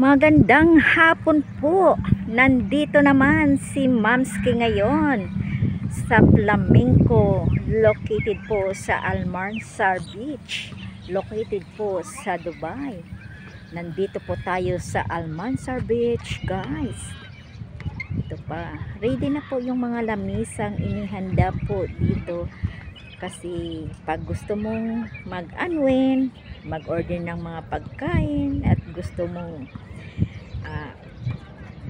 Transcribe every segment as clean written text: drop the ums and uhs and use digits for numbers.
Magandang hapon po. Nandito naman si Mamski ngayon sa Flamenco, located po sa Almanzar Beach, located po sa Dubai. Nandito po tayo sa Almanzar Beach, guys. Ito pa, ready na po yung mga lamisang inihanda po dito. Kasi pag gusto mong mag-unwind, mag-order ng mga pagkain at gusto mong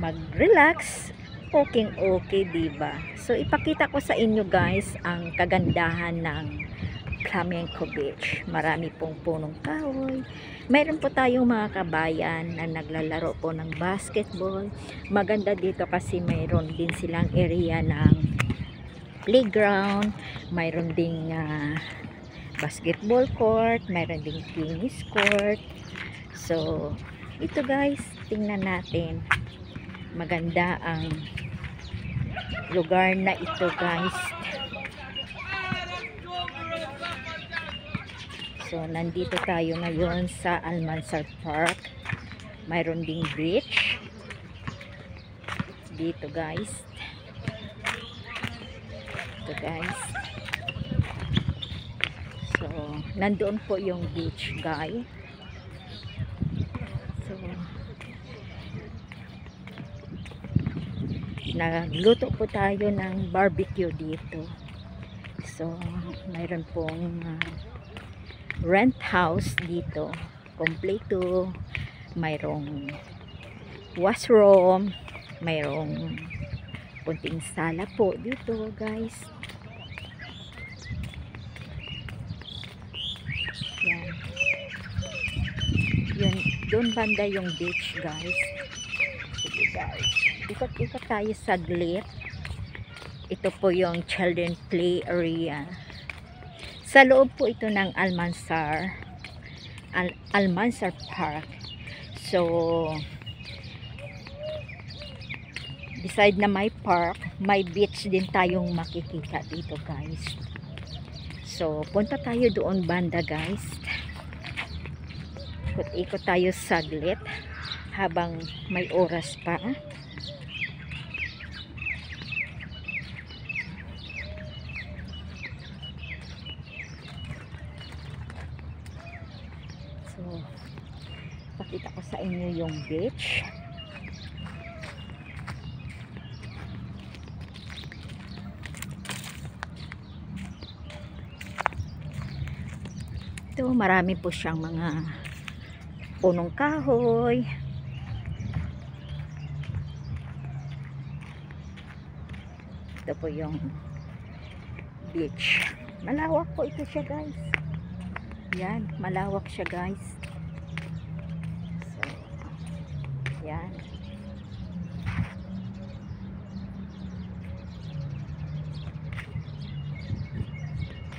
mag-relax, okay, diba? So ipakita ko sa inyo guys ang kagandahan ng Flamenco Beach. Marami pong punong kahoy. Mayroon po tayong mga kabayan na naglalaro po ng basketball. Maganda dito kasi mayroon din silang area ng playground, mayroon ding basketball court, mayroon ding tennis court. So ito guys, tingnan natin, maganda ang lugar na ito guys. So nandito tayo ngayon sa Almanzar Park. Mayroon ding beach dito guys. Ito guys, so nandoon po yung beach guy. So nagluto po tayo ng barbecue dito. So mayroon pong rent house dito, kompleto. Mayroong washroom, mayroong kunting sala po dito guys. Yan. Yun, doon banda yung beach guys. Sige guys, ikot-ikot tayo saglit. Ito po yung children play area. Sa loob po ito ng Almanzar Park. So beside na may park, may beach din tayong makikita dito guys. So punta tayo doon banda guys. Ikot-ikot tayo saglit habang may oras pa. So pakita ko sa inyo yung beach. Ito, marami po siyang mga punong kahoy. Ito po yung beach. Malawak po ito siya guys. Yan, malawak siya guys. So, yan.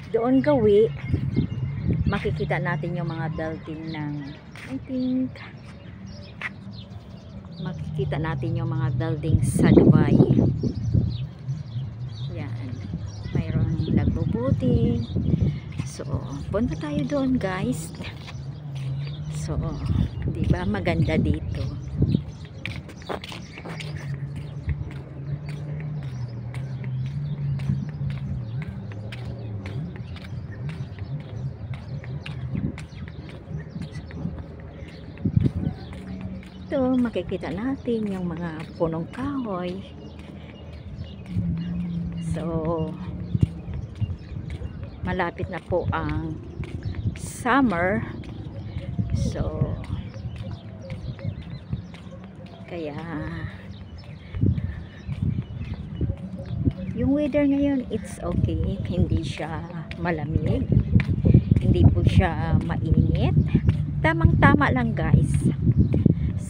Doon gawi, makikita natin yung mga building ng, I think, makikita natin yung mga building sa Dubai. Yan, mayroon nagbubuti. So punta tayo doon guys. So diba maganda dito. Ito, makikita natin yung mga punong kahoy. So malapit na po ang summer. So kaya yung weather ngayon, it's okay. Hindi siya malamig, hindi po siya mainit, tamang tama lang guys.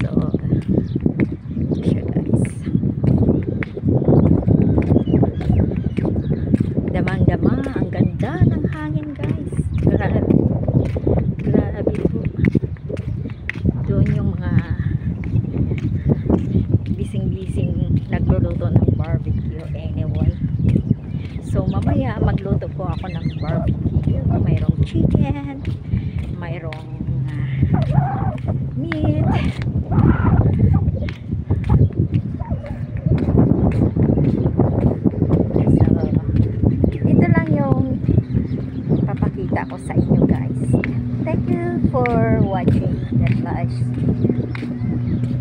So siya guys, damang-dama, ang ganda ng hangin guys. Grabe, grabe po. Doon yung mga bising-bising nagluluto ng barbecue anyway. So mamaya magluto po ako ng barbecue. Mayroong chicken, mayroong meat, ipakita ko sa inyo guys. Thank you for watching. God bless.